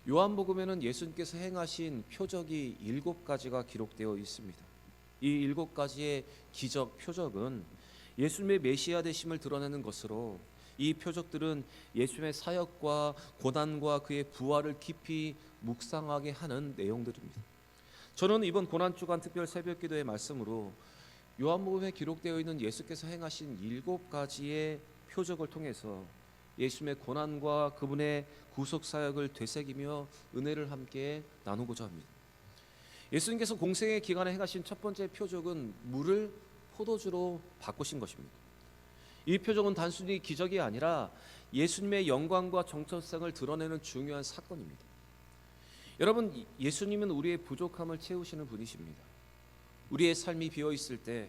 요한복음에는 예수님께서 행하신 표적이 7가지가 기록되어 있습니다. 이 7가지의 기적 표적은 예수님의 메시아 되심을 드러내는 것으로, 이 표적들은 예수님의 사역과 고난과 그의 부활을 깊이 묵상하게 하는 내용들입니다. 저는 이번 고난주간 특별 새벽기도의 말씀으로 요한복음에 기록되어 있는 예수께서 행하신 7가지의 표적을 통해서 예수님의 고난과 그분의 구속사역을 되새기며 은혜를 함께 나누고자 합니다. 예수님께서 공생의 기간에 행하신 첫 번째 표적은 물을 포도주로 바꾸신 것입니다. 이 표적은 단순히 기적이 아니라 예수님의 영광과 정체성을 드러내는 중요한 사건입니다. 여러분, 예수님은 우리의 부족함을 채우시는 분이십니다. 우리의 삶이 비어있을 때,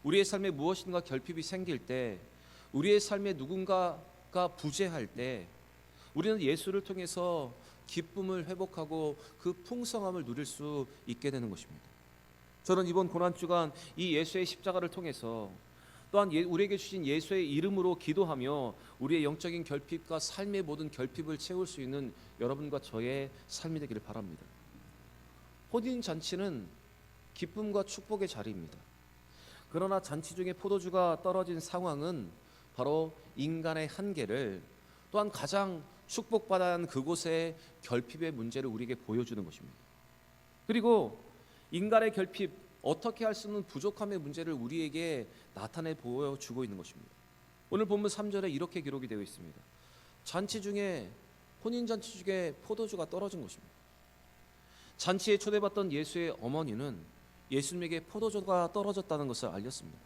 우리의 삶에 무엇인가 결핍이 생길 때, 우리의 삶에 누군가가 부재할 때 우리는 예수를 통해서 기쁨을 회복하고 그 풍성함을 누릴 수 있게 되는 것입니다. 저는 이번 고난주간 이 예수의 십자가를 통해서 또한 우리에게 주신 예수의 이름으로 기도하며 우리의 영적인 결핍과 삶의 모든 결핍을 채울 수 있는 여러분과 저의 삶이 되기를 바랍니다. 혼인잔치는 기쁨과 축복의 자리입니다. 그러나 잔치 중에 포도주가 떨어진 상황은 바로 인간의 한계를, 또한 가장 축복받아야 하는 그곳의 결핍의 문제를 우리에게 보여주는 것입니다. 그리고 인간의 결핍, 어떻게 할 수 없는 부족함의 문제를 우리에게 나타내 보여주고 있는 것입니다. 오늘 본문 3절에 이렇게 기록이 되어 있습니다. 잔치 중에, 혼인잔치 중에 포도주가 떨어진 것입니다. 잔치에 초대받던 예수의 어머니는 예수님에게 포도주가 떨어졌다는 것을 알렸습니다.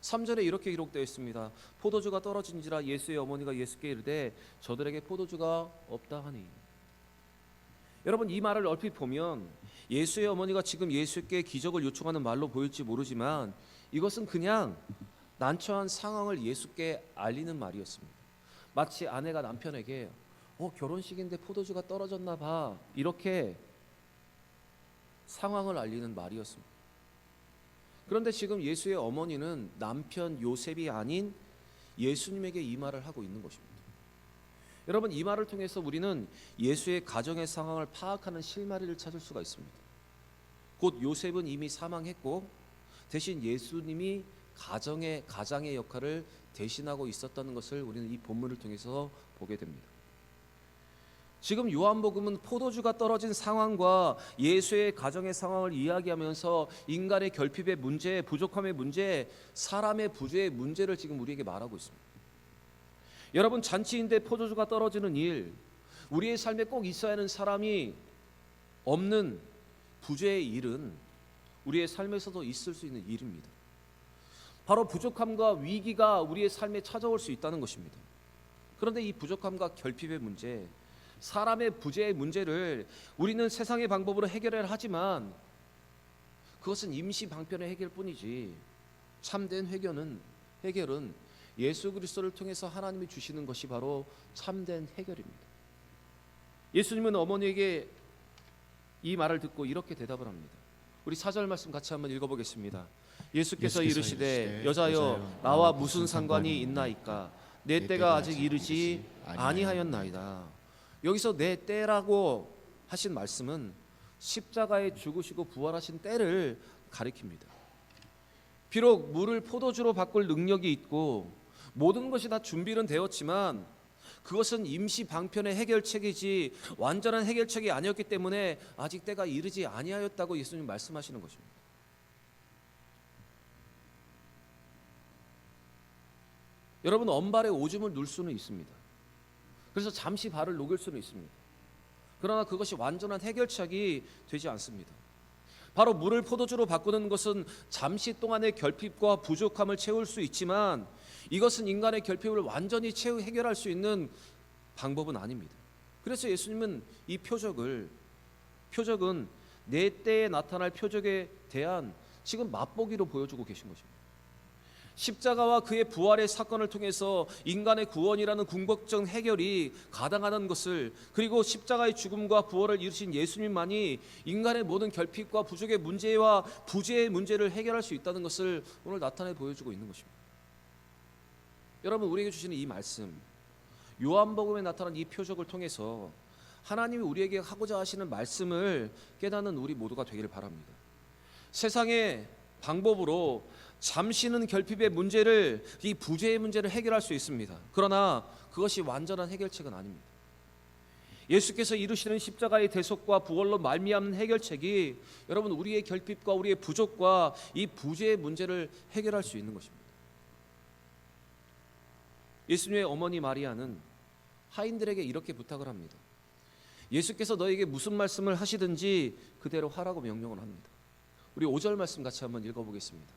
3절에 이렇게 기록되어 있습니다. 포도주가 떨어진지라 예수의 어머니가 예수께 이르되 저들에게 포도주가 없다 하니. 여러분, 이 말을 얼핏 보면 예수의 어머니가 지금 예수께 기적을 요청하는 말로 보일지 모르지만 이것은 그냥 난처한 상황을 예수께 알리는 말이었습니다. 마치 아내가 남편에게 결혼식인데 포도주가 떨어졌나 봐, 이렇게 상황을 알리는 말이었습니다. 그런데 지금 예수의 어머니는 남편 요셉이 아닌 예수님에게 이 말을 하고 있는 것입니다. 여러분, 이 말을 통해서 우리는 예수의 가정의 상황을 파악하는 실마리를 찾을 수가 있습니다. 곧 요셉은 이미 사망했고 대신 예수님이 가장의 역할을 대신하고 있었다는 것을 우리는 이 본문을 통해서 보게 됩니다. 지금 요한복음은 포도주가 떨어진 상황과 예수의 가정의 상황을 이야기하면서 인간의 결핍의 문제, 부족함의 문제, 사람의 부재의 문제를 지금 우리에게 말하고 있습니다. 여러분, 잔치인데 포도주가 떨어지는 일, 우리의 삶에 꼭 있어야 하는 사람이 없는 부재의 일은 우리의 삶에서도 있을 수 있는 일입니다. 바로 부족함과 위기가 우리의 삶에 찾아올 수 있다는 것입니다. 그런데 이 부족함과 결핍의 문제, 사람의 부재의 문제를 우리는 세상의 방법으로 해결해야 하지만 그것은 임시 방편의 해결뿐이지 참된 해결은 예수 그리스도를 통해서 하나님이 주시는 것이 바로 참된 해결입니다. 예수님은 어머니에게 이 말을 듣고 이렇게 대답을 합니다. 우리 4절 말씀 같이 한번 읽어보겠습니다. 예수께서 이르시되 여자여 나와 무슨 상관이 있나이까 내 때가 아직 이르지 아니하였나이다. 여기서 내 때라고 하신 말씀은 십자가에 죽으시고 부활하신 때를 가리킵니다. 비록 물을 포도주로 바꿀 능력이 있고 모든 것이 다 준비는 되었지만 그것은 임시 방편의 해결책이지 완전한 해결책이 아니었기 때문에 아직 때가 이르지 아니하였다고 예수님 말씀하시는 것입니다. 여러분, 언발에 오줌을 눌 수는 있습니다. 그래서 잠시 발을 녹일 수는 있습니다. 그러나 그것이 완전한 해결책이 되지 않습니다. 바로 물을 포도주로 바꾸는 것은 잠시 동안의 결핍과 부족함을 채울 수 있지만 이것은 인간의 결핍을 완전히 해결할 수 있는 방법은 아닙니다. 그래서 예수님은 이 표적은 내 때에 나타날 표적에 대한 지금 맛보기로 보여주고 계신 것입니다. 십자가와 그의 부활의 사건을 통해서 인간의 구원이라는 궁극적 해결이 가능하다는 것을, 그리고 십자가의 죽음과 부활을 이루신 예수님만이 인간의 모든 결핍과 부족의 문제와 부재의 문제를 해결할 수 있다는 것을 오늘 나타내 보여주고 있는 것입니다. 여러분, 우리에게 주시는 이 말씀, 요한복음에 나타난 이 표적을 통해서 하나님이 우리에게 하고자 하시는 말씀을 깨닫는 우리 모두가 되기를 바랍니다. 세상의 방법으로 잠시는 결핍의 문제를, 이 부재의 문제를 해결할 수 있습니다. 그러나 그것이 완전한 해결책은 아닙니다. 예수께서 이루시는 십자가의 대속과 부활로 말미암는 해결책이 여러분 우리의 결핍과 우리의 부족과 이 부재의 문제를 해결할 수 있는 것입니다. 예수님의 어머니 마리아는 하인들에게 이렇게 부탁을 합니다. 예수께서 너에게 무슨 말씀을 하시든지 그대로 하라고 명령을 합니다. 우리 5절 말씀 같이 한번 읽어보겠습니다.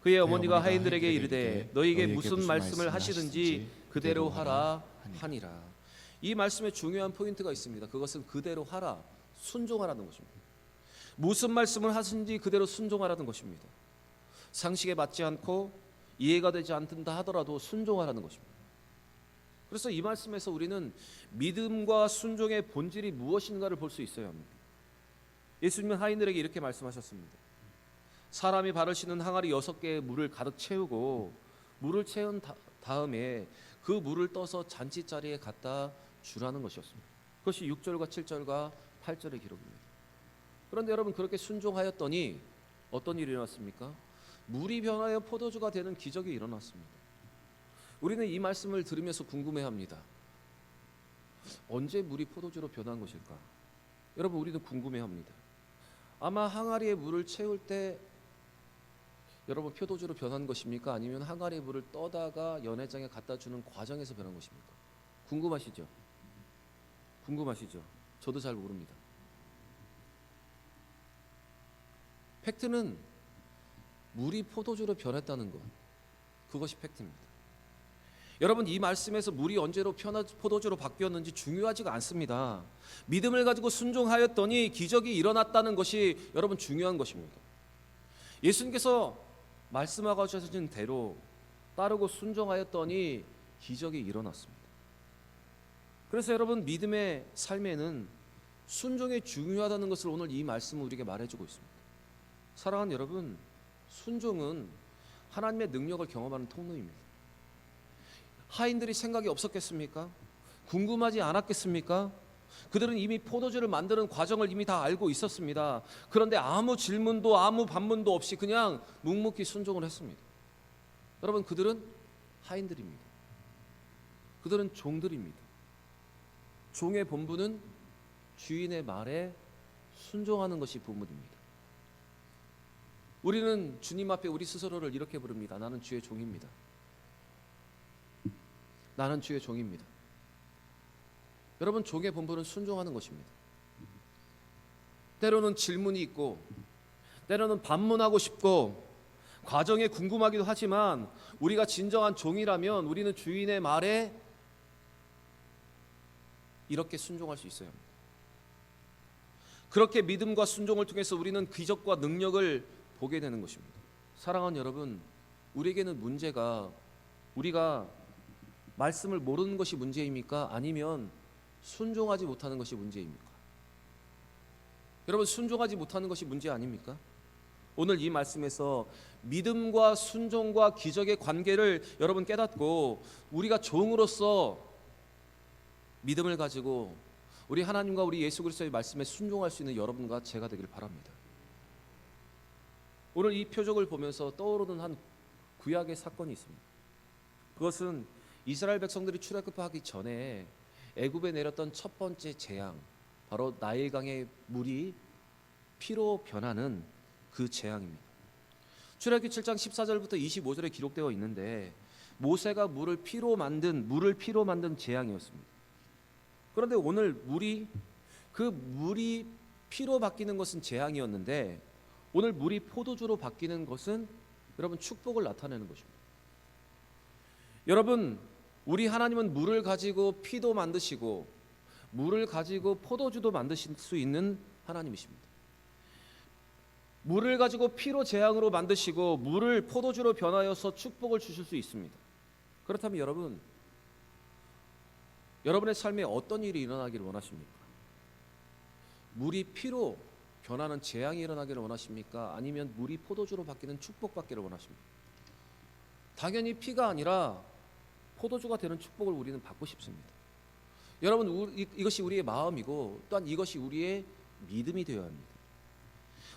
그의 어머니가 하인들에게 이르되 너에게 무슨 말씀을 하시든지 그대로 하라 하니라. 이 말씀에 중요한 포인트가 있습니다. 그것은 그대로 하라, 순종하라는 것입니다. 무슨 말씀을 하든지 그대로 순종하라는 것입니다. 상식에 맞지 않고 이해가 되지 않는다 하더라도 순종하라는 것입니다. 그래서 이 말씀에서 우리는 믿음과 순종의 본질이 무엇인가를 볼 수 있어야 합니다. 예수님은 하인들에게 이렇게 말씀하셨습니다. 사람이 발을 씻는 항아리 6개의 물을 가득 채우고 물을 채운 다음에 그 물을 떠서 잔치자리에 갖다 주라는 것이었습니다. 그것이 6절과 7절과 8절의 기록입니다. 그런데 여러분 그렇게 순종하였더니 어떤 일이 일어났습니까? 물이 변하여 포도주가 되는 기적이 일어났습니다. 우리는 이 말씀을 들으면서 궁금해합니다. 언제 물이 포도주로 변한 것일까? 여러분 우리는 궁금해합니다. 아마 항아리에 물을 채울 때 여러분 포도주로 변한 것입니까? 아니면 항아리에 물을 떠다가 연회장에 갖다 주는 과정에서 변한 것입니까? 궁금하시죠? 궁금하시죠? 저도 잘 모릅니다. 팩트는 물이 포도주로 변했다는 것, 그것이 팩트입니다. 여러분 이 말씀에서 물이 언제로 포도주로 바뀌었는지 중요하지가 않습니다. 믿음을 가지고 순종하였더니 기적이 일어났다는 것이 여러분 중요한 것입니다. 예수님께서 말씀하고 하신 대로 따르고 순종하였더니 기적이 일어났습니다. 그래서 여러분 믿음의 삶에는 순종이 중요하다는 것을 오늘 이 말씀은 우리에게 말해주고 있습니다. 사랑하는 여러분, 순종은 하나님의 능력을 경험하는 통로입니다. 하인들이 생각이 없었겠습니까? 궁금하지 않았겠습니까? 그들은 이미 포도주를 만드는 과정을 이미 다 알고 있었습니다. 그런데 아무 질문도 아무 반문도 없이 그냥 묵묵히 순종을 했습니다. 여러분 그들은 하인들입니다. 그들은 종들입니다. 종의 본분은 주인의 말에 순종하는 것이 본분입니다. 우리는 주님 앞에 우리 스스로를 이렇게 부릅니다. 나는 주의 종입니다. 나는 주의 종입니다. 여러분 종의 본분은 순종하는 것입니다. 때로는 질문이 있고 때로는 반문하고 싶고 과정에 궁금하기도 하지만 우리가 진정한 종이라면 우리는 주인의 말에 이렇게 순종할 수 있어야 합니다. 그렇게 믿음과 순종을 통해서 우리는 기적과 능력을 보게 되는 것입니다. 사랑하는 여러분, 우리에게는 문제가 우리가 말씀을 모르는 것이 문제입니까? 아니면 순종하지 못하는 것이 문제입니까? 여러분 순종하지 못하는 것이 문제 아닙니까? 오늘 이 말씀에서 믿음과 순종과 기적의 관계를 여러분 깨닫고 우리가 종으로서 믿음을 가지고 우리 하나님과 우리 예수 그리스도의 말씀에 순종할 수 있는 여러분과 제가 되길 바랍니다. 오늘 이 표적을 보면서 떠오르는 한 구약의 사건이 있습니다. 그것은 이스라엘 백성들이 출애굽하기 전에 애굽에 내렸던 첫 번째 재앙, 바로 나일강의 물이 피로 변하는 그 재앙입니다. 출애굽기 7장 14절부터 25절에 기록되어 있는데 모세가 물을 피로 만든 재앙이었습니다. 그런데 오늘 물이 피로 바뀌는 것은 재앙이었는데 오늘 물이 포도주로 바뀌는 것은 여러분 축복을 나타내는 것입니다. 여러분 우리 하나님은 물을 가지고 피도 만드시고 물을 가지고 포도주도 만드실 수 있는 하나님이십니다. 물을 가지고 피로 재앙으로 만드시고 물을 포도주로 변하여서 축복을 주실 수 있습니다. 그렇다면 여러분의 삶에 어떤 일이 일어나기를 원하십니까? 물이 피로 변하는 재앙이 일어나기를 원하십니까? 아니면 물이 포도주로 바뀌는 축복받기를 원하십니까? 당연히 피가 아니라 포도주가 되는 축복을 우리는 받고 싶습니다. 여러분, 이것이 우리의 마음이고 또한 이것이 우리의 믿음이 되어야 합니다.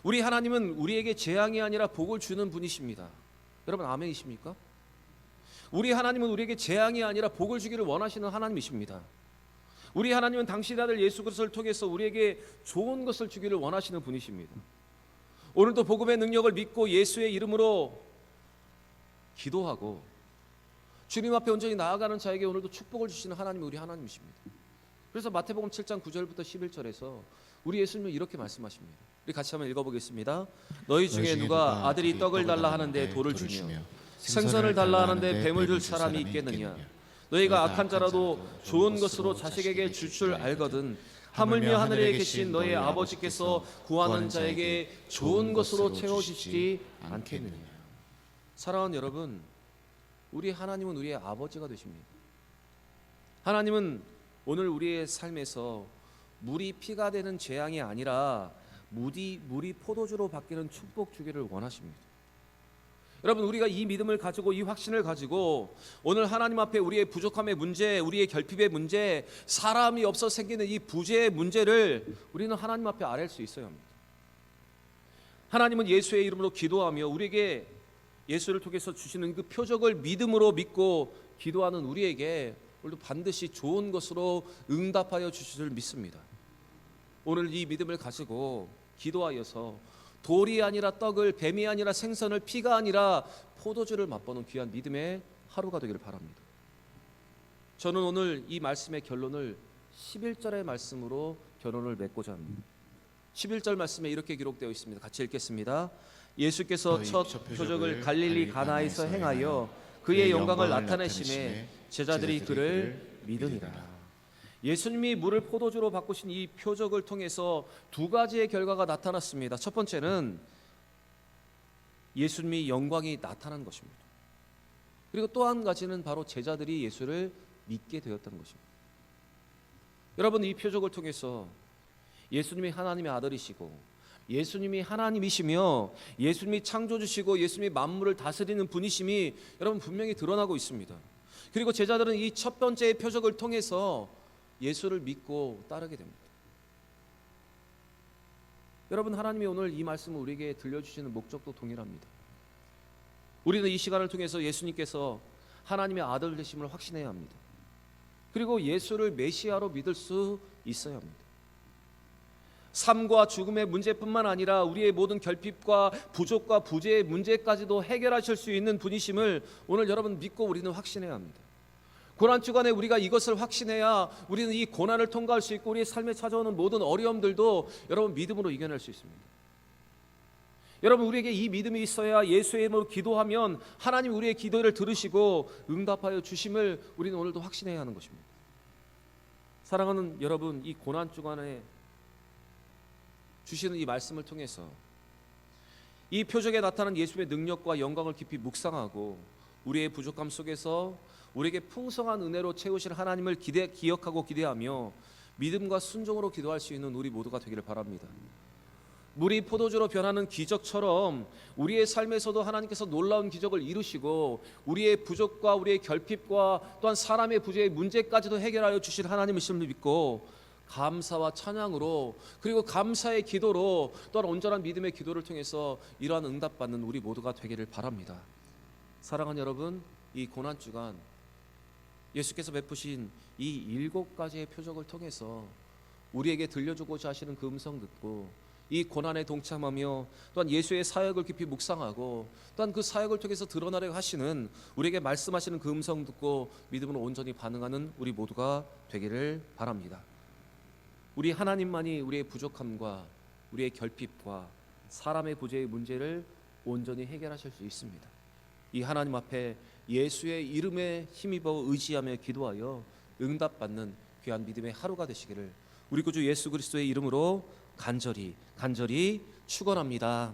우리 하나님은 우리에게 재앙이 아니라 복을 주는 분이십니다. 여러분, 아멘이십니까? 우리 하나님은 우리에게 재앙이 아니라 복을 주기를 원하시는 하나님이십니다. 우리 하나님은 당신의 아들 예수 그리스도를 통해서 우리에게 좋은 것을 주기를 원하시는 분이십니다. 오늘도 복음의 능력을 믿고 예수의 이름으로 기도하고 주님 앞에 온전히 나아가는 자에게 오늘도 축복을 주시는 하나님이 우리 하나님이십니다. 그래서 마태복음 7장 9절부터 11절에서 우리 예수님은 이렇게 말씀하십니다. 우리 같이 한번 읽어보겠습니다. 너희 중에 누가 아들이 떡을 달라 하는데 돌을 주며 생선을 달라 하는데 뱀을 줄 사람이 있겠느냐? 너희가 악한 자라도 좋은 것으로 자식에게 줄 줄 알거든 하물며 하늘에 계신 너희 아버지께서 구하는 자에게 좋은 것으로 채워주시지 않겠느냐? 사랑하는 여러분, 우리 하나님은 우리의 아버지가 되십니다. 하나님은 오늘 우리의 삶에서 물이 피가 되는 재앙이 아니라 물이 포도주로 바뀌는 축복 주기를 원하십니다. 여러분, 우리가 이 믿음을 가지고 이 확신을 가지고 오늘 하나님 앞에 우리의 부족함의 문제, 우리의 결핍의 문제, 사람이 없어 생기는 이 부재의 문제를 우리는 하나님 앞에 아뢰 수 있어야 합니다. 하나님은 예수의 이름으로 기도하며 우리에게 예수를 통해서 주시는 그 표적을 믿음으로 믿고 기도하는 우리에게 오늘도 반드시 좋은 것으로 응답하여 주실 줄 믿습니다. 오늘 이 믿음을 가지고 기도하여서 돌이 아니라 떡을, 뱀이 아니라 생선을, 피가 아니라 포도주를 맛보는 귀한 믿음의 하루가 되기를 바랍니다. 저는 오늘 이 말씀의 결론을 11절의 말씀으로 결론을 맺고자 합니다. 11절 말씀에 이렇게 기록되어 있습니다. 같이 읽겠습니다. 예수께서 첫 표적을 갈릴리 가나에서 행하여 그의 영광을 나타내심에 제자들이 그를 믿으니라. 예수님이 물을 포도주로 바꾸신 이 표적을 통해서 두 가지의 결과가 나타났습니다. 첫 번째는 예수님의 영광이 나타난 것입니다. 그리고 또 한 가지는 바로 제자들이 예수를 믿게 되었다는 것입니다. 여러분, 이 표적을 통해서 예수님이 하나님의 아들이시고 예수님이 하나님이시며 예수님이 창조주시고 예수님이 만물을 다스리는 분이심이 여러분 분명히 드러나고 있습니다. 그리고 제자들은 이 첫 번째의 표적을 통해서 예수를 믿고 따르게 됩니다. 여러분, 하나님이 오늘 이 말씀을 우리에게 들려주시는 목적도 동일합니다. 우리는 이 시간을 통해서 예수님께서 하나님의 아들 되심을 확신해야 합니다. 그리고 예수를 메시아로 믿을 수 있어야 합니다. 삶과 죽음의 문제뿐만 아니라 우리의 모든 결핍과 부족과 부재의 문제까지도 해결하실 수 있는 분이심을 오늘 여러분 믿고 우리는 확신해야 합니다. 고난 주간에 우리가 이것을 확신해야 우리는 이 고난을 통과할 수 있고 우리의 삶에 찾아오는 모든 어려움들도 여러분 믿음으로 이겨낼 수 있습니다. 여러분, 우리에게 이 믿음이 있어야 예수의 이름으로 기도하면 하나님 우리의 기도를 들으시고 응답하여 주심을 우리는 오늘도 확신해야 하는 것입니다. 사랑하는 여러분, 이 고난 주간에 주시는 이 말씀을 통해서 이 표적에 나타난 예수의 능력과 영광을 깊이 묵상하고 우리의 부족함 속에서 우리에게 풍성한 은혜로 채우실 하나님을 기억하고 기대하며 믿음과 순종으로 기도할 수 있는 우리 모두가 되기를 바랍니다. 물이 포도주로 변하는 기적처럼 우리의 삶에서도 하나님께서 놀라운 기적을 이루시고 우리의 부족과 우리의 결핍과 또한 사람의 부재의 문제까지도 해결하여 주실 하나님이심을 믿고 감사와 찬양으로 그리고 감사의 기도로 또한 온전한 믿음의 기도를 통해서 이러한 응답받는 우리 모두가 되기를 바랍니다. 사랑하는 여러분, 이 고난주간 예수께서 베푸신 이 7가지의 표적을 통해서 우리에게 들려주고자 하시는 그 음성 듣고 이 고난에 동참하며 또한 예수의 사역을 깊이 묵상하고 또한 그 사역을 통해서 드러나려 하시는 우리에게 말씀하시는 그 음성 듣고 믿음으로 온전히 반응하는 우리 모두가 되기를 바랍니다. 우리 하나님만이 우리의 부족함과 우리의 결핍과 사람의 부재의 문제를 온전히 해결하실 수 있습니다. 이 하나님 앞에 예수의 이름에 힘입어 의지하며 기도하여 응답받는 귀한 믿음의 하루가 되시기를 우리 구주 예수 그리스도의 이름으로 간절히 축원합니다.